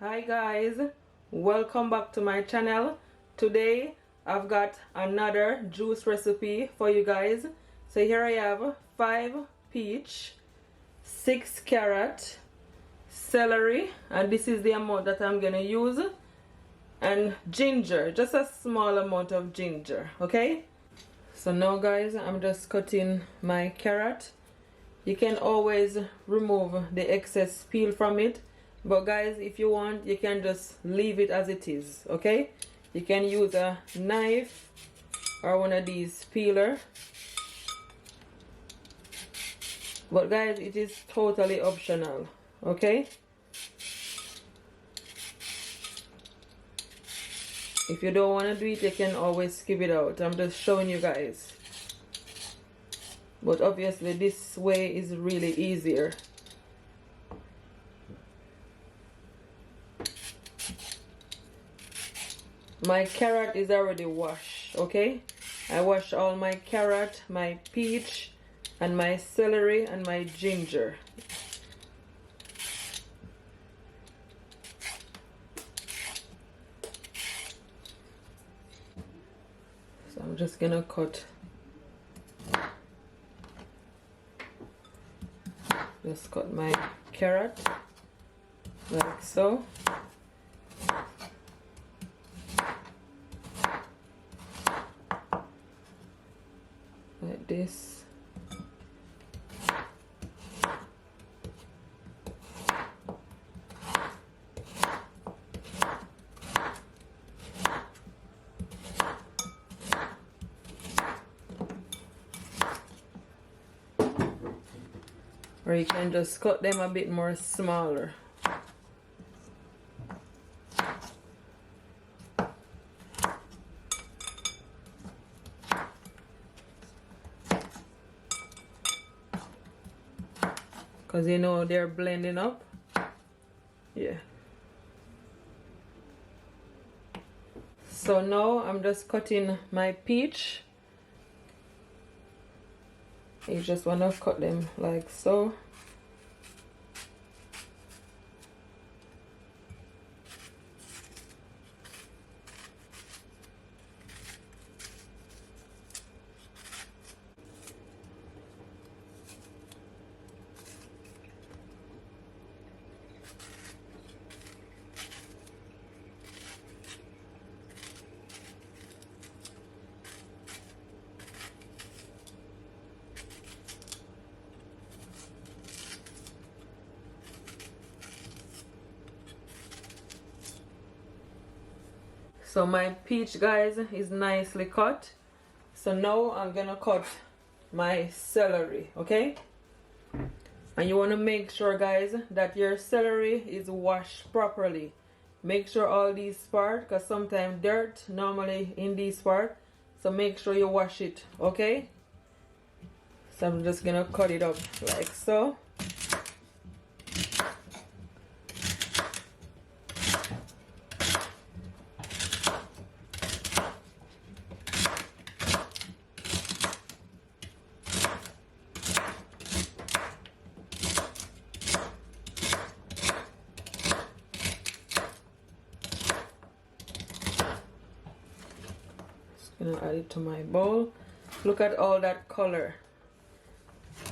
Hi guys, welcome back to my channel. Today I've got another juice recipe for you guys. So here I have 5 peach, 6 carrot, celery, and this is the amount that I'm gonna use, and ginger, just a small amount of ginger. Okay, so now guys, I'm just cutting my carrot. You can always remove the excess peel from it, but guys, if you want, you can just leave it as it is. Okay, you can use a knife or one of these peeler, but guys, it is totally optional. Okay, if you don't want to do it, you can always skip it out. I'm just showing you guys, but obviously this way is really easier. My carrot is already washed. Okay, I washed all my carrot, my peach, and my celery and my ginger. So I'm just gonna cut. Just cut my carrot like so. Like this. Or you can just cut them a bit more smaller. Because you know they're blending up. Yeah. So now I'm just cutting my peach. You just want to cut them like so. So my peach, guys, is nicely cut. So now I'm gonna cut my celery. Okay, and you want to make sure, guys, that your celery is washed properly. Make sure all these parts, because sometimes dirt normally in these parts, so make sure you wash it. Okay, so I'm just gonna cut it up like so. Gonna add it to my bowl. Look at all that color.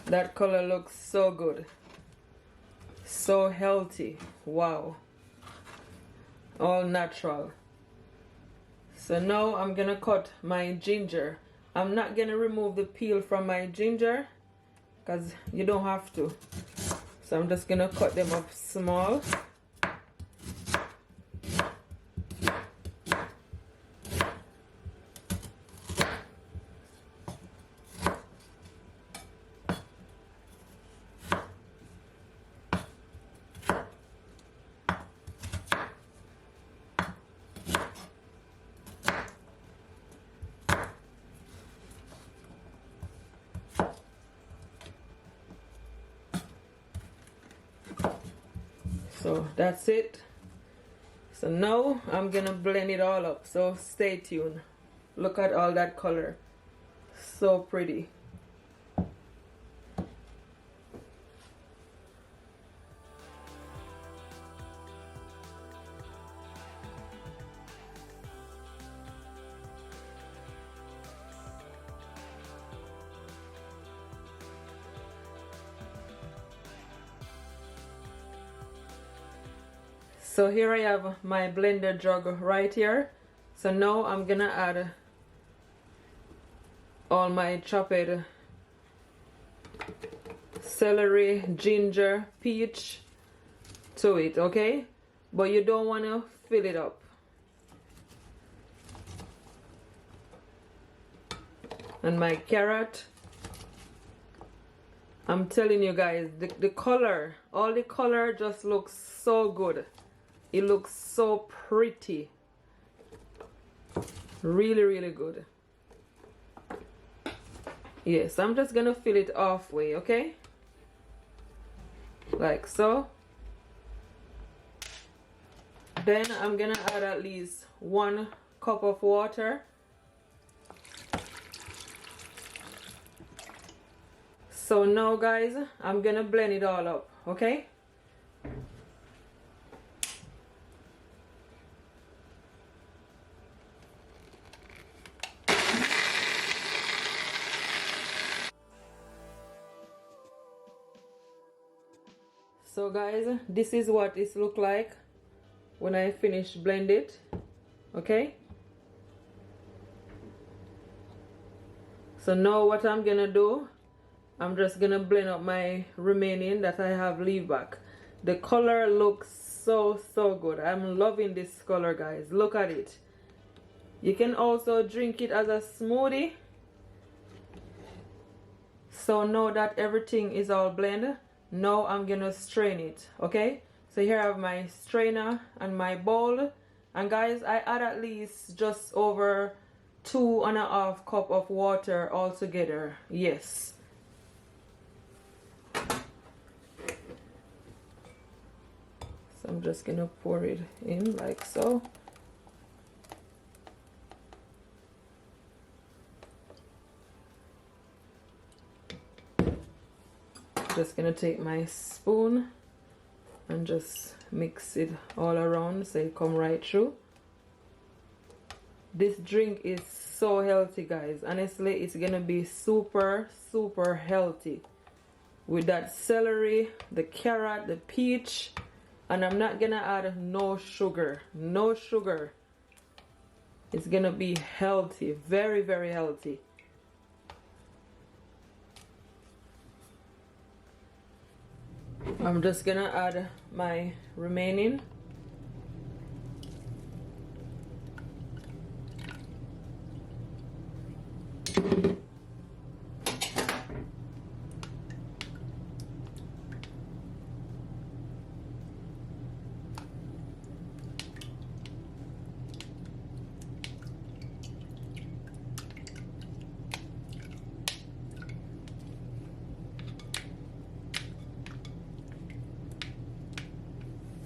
That color looks so good, so healthy. Wow, all natural. So now I'm gonna cut my ginger. I'm not gonna remove the peel from my ginger because you don't have to. So I'm just gonna cut them up small. So that's it. So now I'm gonna blend it all up, so stay tuned. Look at all that color, so pretty. So here I have my blender jug right here. So now I'm gonna add all my chopped celery, ginger, peach to it, okay? But you don't want to fill it up. And my carrot. I'm telling you guys, the color, all the color just looks so good. It looks so pretty. Really, really good. Yes, I'm just gonna fill it halfway, okay? Like so. Then I'm gonna add at least 1 cup of water. So now guys, I'm gonna blend it all up, okay? So guys, this is what it look like when I finish blend it, okay? So now what I'm gonna do, I'm just gonna blend up my remaining that I have leave back. The color looks so good. I'm loving this color, guys. Look at it. You can also drink it as a smoothie. So now that everything is all blended, now I'm gonna strain it, okay? So here I have my strainer and my bowl, and guys, I add at least just over 2.5 cup of water altogether. Yes. So I'm just gonna pour it in like so. Just gonna take my spoon and just mix it all around so it come right through. This drink is so healthy, guys. Honestly, it's gonna be super healthy with that celery, the carrot, the peach, and I'm not gonna add no sugar. It's gonna be healthy, very healthy. I'm just gonna add my remaining.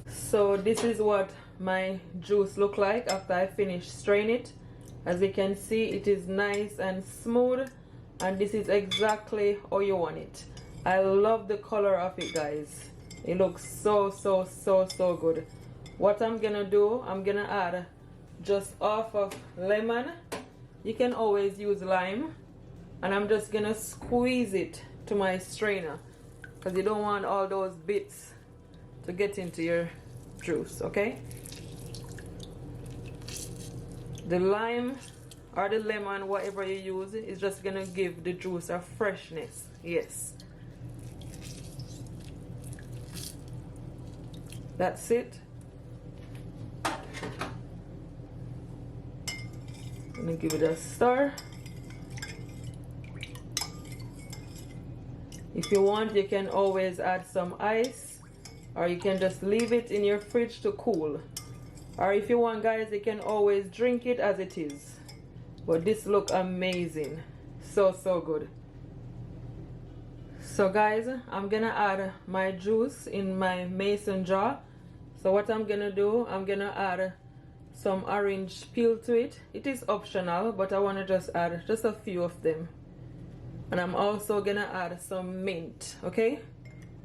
So this is what my juice look like after I finish strain it. As you can see, it is nice and smooth, and this is exactly how you want it. I love the color of it, guys. It looks so good. What I'm gonna do, I'm gonna add just half of lemon. You can always use lime, and I'm just gonna squeeze it to my strainer because you don't want all those bits to get into your juice, okay? The lime or the lemon, whatever you use, is just gonna give the juice a freshness. Yes, that's it. I'm gonna give it a stir. If you want, you can always add some ice, or you can just leave it in your fridge to cool. Or if you want, guys, you can always drink it as it is. But this look amazing. So good. So guys, I'm gonna add my juice in my mason jar. So what I'm gonna do, I'm gonna add some orange peel to it. It is optional, but I want to just add just a few of them. And I'm also gonna add some mint, okay?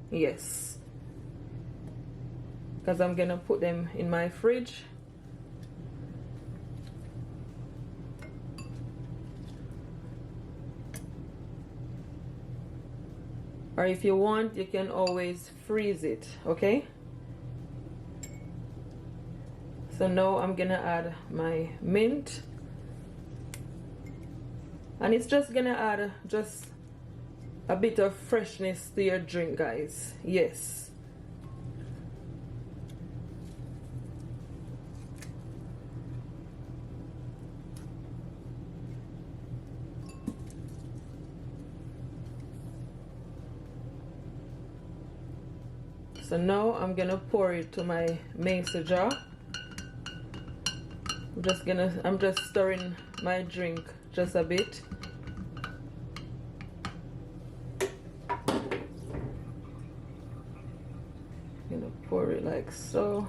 Yes, because I'm gonna put them in my fridge. Or if you want, you can always freeze it, okay? So now I'm gonna add my mint, and it's just gonna add just a bit of freshness to your drink, guys. Yes. So now I'm gonna pour it to my mason jar. I'm just stirring my drink just a bit. Gonna pour it like so.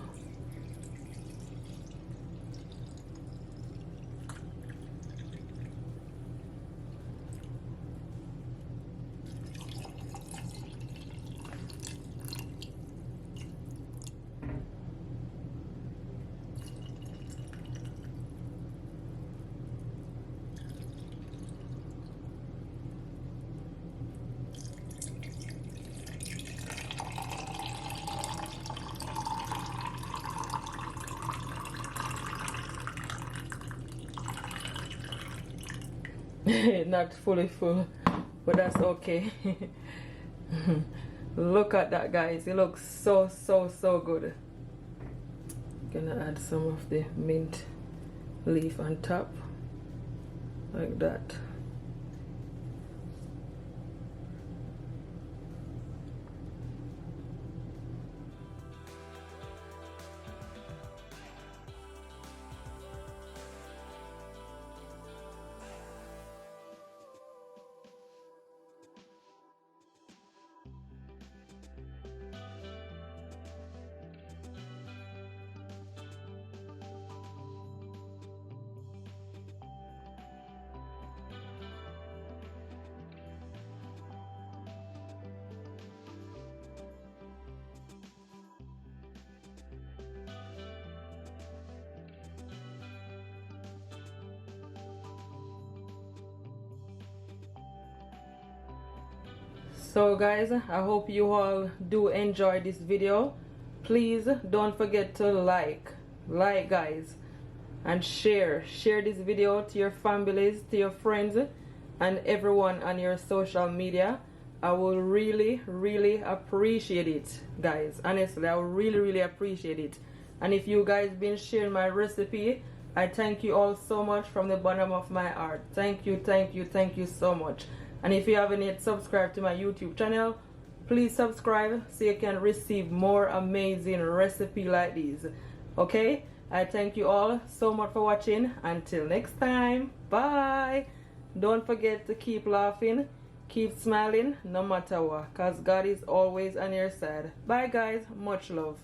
Not fully full, but that's okay. Look at that, guys. It looks so good. Gonna add some of the mint leaf on top like that. So guys, I hope you all do enjoy this video. Please don't forget to like guys, and share this video to your families, to your friends, and everyone on your social media. I will really appreciate it, guys. Honestly, I will really appreciate it. And if you guys been sharing my recipe, I thank you all so much from the bottom of my heart. Thank you so much. And if you haven't yet subscribed to my YouTube channel, please subscribe so you can receive more amazing recipe like these. Okay, I thank you all so much for watching. Until next time, bye. Don't forget to keep laughing, keep smiling, no matter what, because God is always on your side. Bye guys, much love.